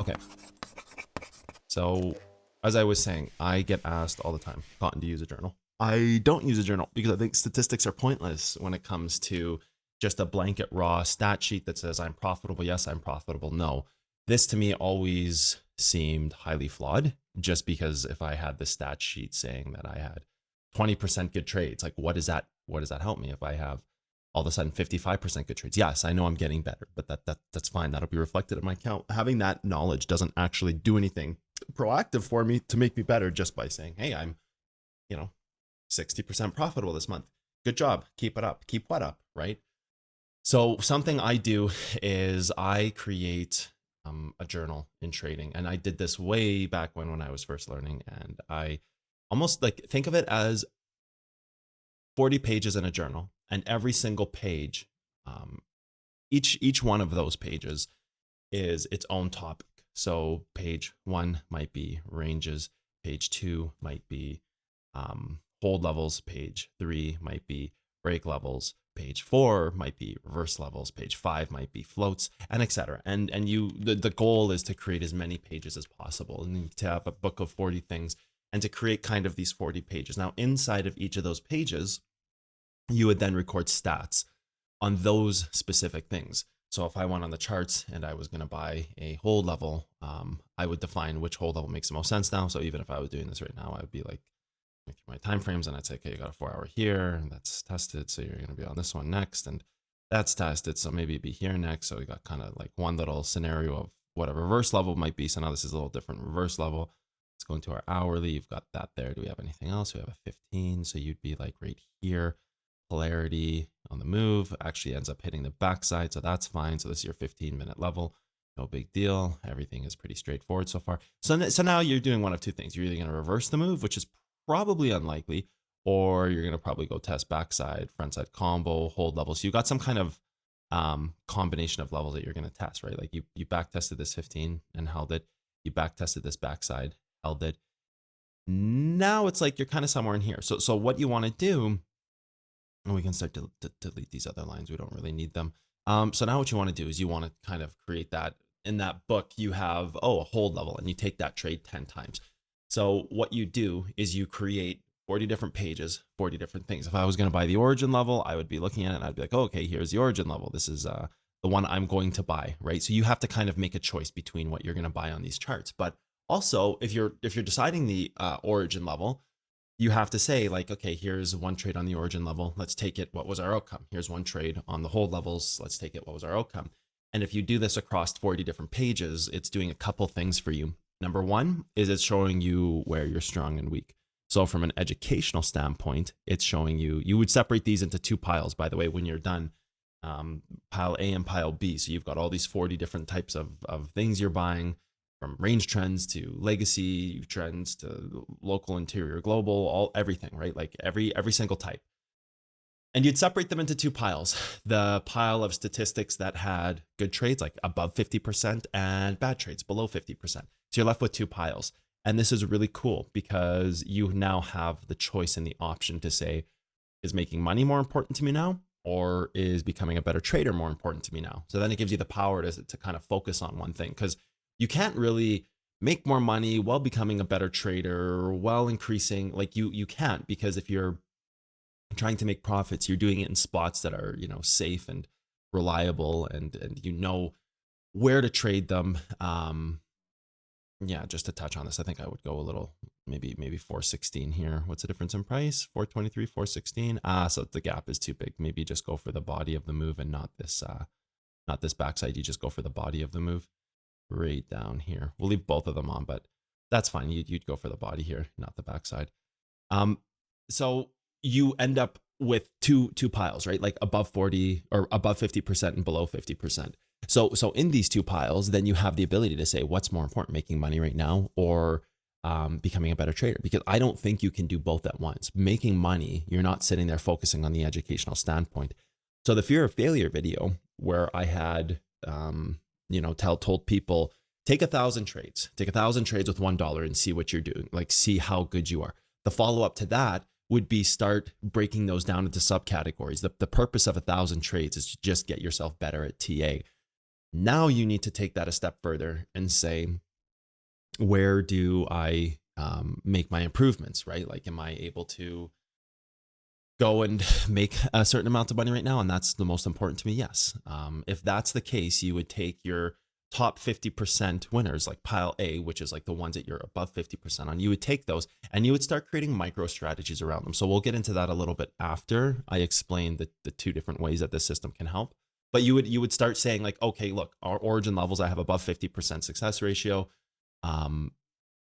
Okay. So as I was saying, I get asked all the time, Cotton, do you use a journal? I don't use a journal because I think statistics are pointless when it comes to just a blanket raw stat sheet that says I'm profitable. Yes, I'm profitable. No, this to me always seemed highly flawed just because if I had the stat sheet saying that I had 20% good trades, like what does that help me if I have all of a sudden 55% good trades? Yes, I know I'm getting better, but that's fine. That'll be reflected in my account. Having that knowledge doesn't actually do anything proactive for me to make me better just by saying, hey, I'm, 60% profitable this month. Good job. Keep it up. Keep what up, right? So something I do is I create a journal in trading. And I did this way back when I was first learning. And I almost like think of it as 40 pages in a journal. And every single page, each one of those pages is its own topic. So page 1 might be ranges, page 2 might be hold levels, page 3 might be break levels, page 4 might be reverse levels, page 5 might be floats, and etc. And the goal is to create as many pages as possible and to have a book of 40 things and to create kind of these 40 pages. Now inside of each of those pages, you would then record stats on those specific things. So if I went on the charts and I was going to buy a hold level, I would define which hold level makes the most sense now. So even if I was doing this right now, I would be like, my time frames, and I'd say, okay, you got a 4 hour here, and that's tested. So you're going to be on this one next, and that's tested. So maybe it'd be here next. So we got kind of like one little scenario of what a reverse level might be. So now this is a little different reverse level. Let's go into our hourly. You've got that there. Do we have anything else? We have a 15. So you'd be like right here. Polarity on the move actually ends up hitting the backside, so that's fine. So this is your 15-minute level, no big deal. Everything is pretty straightforward so far. So now you're doing one of two things. You're either going to reverse the move, which is probably unlikely, or you're going to probably go test backside, frontside combo, hold level. So you got some kind of combination of levels that you're going to test, right? Like you back tested this 15 and held it. You back tested this backside, held it. Now it's like you're kind of somewhere in here. So what you want to do, and we can start to delete these other lines. We don't really need them. So now what you want to do is you want to kind of create that. In that book, you have, a hold level, and you take that trade 10 times. So what you do is you create 40 different pages, 40 different things. If I was going to buy the origin level, I would be looking at it and I'd be like, okay, here's the origin level. This is the one I'm going to buy, right? So you have to kind of make a choice between what you're going to buy on these charts. But also, if you're deciding the origin level, you have to say like, okay, here's one trade on the origin level. Let's take it. What was our outcome? Here's one trade on the hold levels. Let's take it. What was our outcome? And if you do this across 40 different pages, it's doing a couple things for you. Number one is it's showing you where you're strong and weak. So from an educational standpoint, it's showing you would separate these into two piles, by the way, when you're done, pile A and pile B. So you've got all these 40 different types of things you're buying, from range trends to legacy trends to local, interior, global, everything, right? Like every single type. And you'd separate them into two piles. The pile of statistics that had good trades, like above 50%, and bad trades below 50%. So you're left with two piles. And this is really cool because you now have the choice and the option to say, is making money more important to me now? Or is becoming a better trader more important to me now? So then it gives you the power to kind of focus on one thing, because you can't really make more money while becoming a better trader, while increasing, like you can't, because if you're trying to make profits, you're doing it in spots that are, safe and reliable, and where to trade them. Yeah, just to touch on this, I think I would go a little, maybe 416 here. What's the difference in price? 423, 416. So the gap is too big. Maybe just go for the body of the move and not this backside. You just go for the body of the move. Right down here. We'll leave both of them on, but that's fine. You'd go for the body here, not the backside. So you end up with two piles, right? Like above 40 or above 50% and below 50%. So in these two piles, then you have the ability to say what's more important, making money right now or becoming a better trader, because I don't think you can do both at once. Making money, you're not sitting there focusing on the educational standpoint. So the fear of failure video, where I had told people, take 1,000 trades with $1 and see what you're doing, like see how good you are. The follow-up to that would be start breaking those down into subcategories. The purpose of 1,000 trades is to just get yourself better at TA. Now you need to take that a step further and say, where do I make my improvements, right? Like, am I able to go and make a certain amount of money right now? And that's the most important to me. Yes. If that's the case, you would take your top 50% winners, like pile A, which is like the ones that you're above 50% on. You would take those and you would start creating micro strategies around them. So we'll get into that a little bit after I explain the two different ways that this system can help. But you would start saying like, okay, look, our origin levels, I have above 50% success ratio. Um,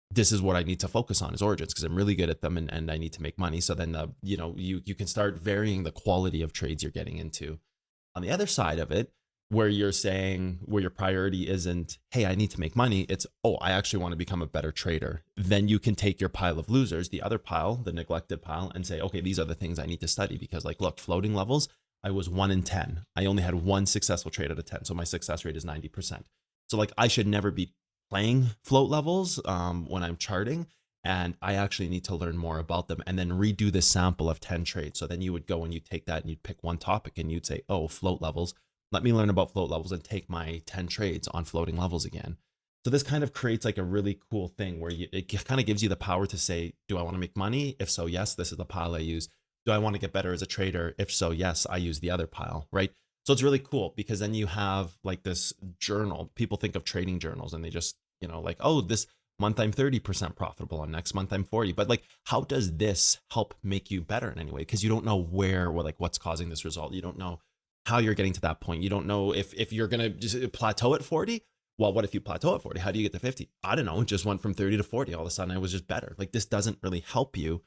this is what I need to focus on is origins because I'm really good at them, and I need to make money. So then, you can start varying the quality of trades you're getting into. On the other side of it, where you're saying where your priority isn't, hey, I need to make money. It's, oh, I actually want to become a better trader. Then you can take your pile of losers, the other pile, the neglected pile, and say, okay, these are the things I need to study because, like, look, floating levels, I was 1 in 10. I only had one successful trade out of 10. So my success rate is 90%. So, like, I should never be playing float levels when I'm charting. And I actually need to learn more about them and then redo the sample of 10 trades. So then you would go and you take that and you'd pick one topic and you'd say, oh, float levels. Let me learn about float levels and take my 10 trades on floating levels again. So this kind of creates like a really cool thing where it kind of gives you the power to say, do I want to make money? If so, yes, this is the pile I use. Do I want to get better as a trader? If so, yes, I use the other pile, right? So it's really cool because then you have like this journal. People think of trading journals and they just, like, oh, this month I'm 30% profitable, and next month I'm 40. But like, how does this help make you better in any way? Because you don't know where or like what's causing this result. You don't know how you're getting to that point. You don't know if you're gonna just plateau at 40. Well, what if you plateau at 40? How do you get to 50? I don't know. It just went from 30 to 40. All of a sudden I was just better. Like, this doesn't really help you.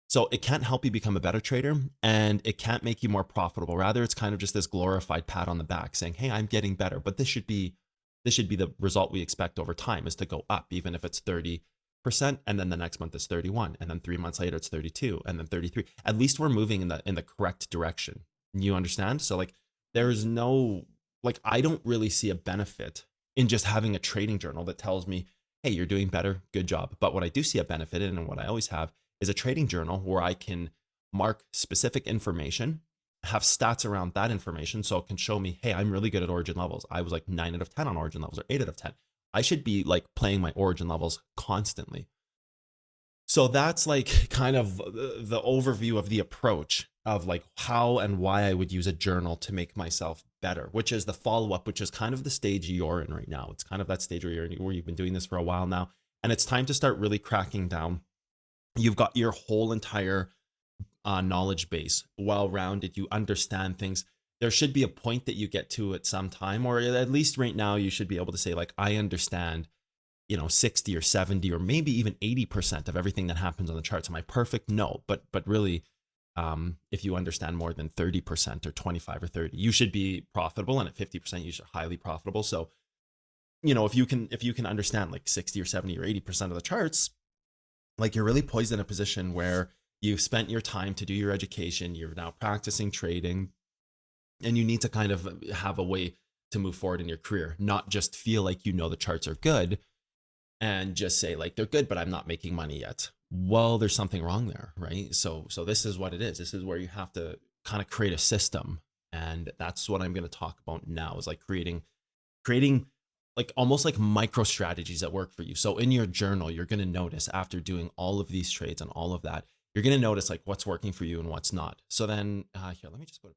So it can't help you become a better trader, and it can't make you more profitable. Rather, it's kind of just this glorified pat on the back saying, hey, I'm getting better. But this should be the result we expect over time, is to go up, even if it's 30%, and then the next month is 31, and then 3 months later it's 32, and then 33. At least we're moving in the correct direction. You understand? So like, there's no, like, I don't really see a benefit in just having a trading journal that tells me, hey, you're doing better, good job. But what I do see a benefit in, and what I always have, is a trading journal where I can mark specific information, have stats around that information, so it can show me, hey, I'm really good at origin levels. I was like 9 out of 10 on origin levels, or 8 out of 10. I should be like playing my origin levels constantly. So that's like kind of the overview of the approach of like how and why I would use a journal to make myself better, which is the follow up, which is kind of the stage you're in right now. It's kind of that stage where you've been doing this for a while now, and it's time to start really cracking down. You've got your whole entire knowledge base well rounded. You understand things. There should be a point that you get to at some time, or at least right now, you should be able to say, like, I understand, 60 or 70 or maybe even 80% of everything that happens on the charts. Am I perfect? No, but really, if you understand more than 30% or 25 or 30, you should be profitable, and at 50%, you should highly profitable. So, if you can understand like 60 or 70 or 80% of the charts, like, you're really poised in a position where you've spent your time to do your education, you're now practicing trading, and you need to kind of have a way to move forward in your career, not just feel like the charts are good and just say like they're good, but I'm not making money yet. Well, there's something wrong there, right? So this is what it is. This is where you have to kind of create a system, and that's what I'm going to talk about now, is like creating like almost like micro strategies that work for you. So in your journal, you're going to notice, after doing all of these trades and all of that, you're going to notice like what's working for you and what's not. So then here, let me just go to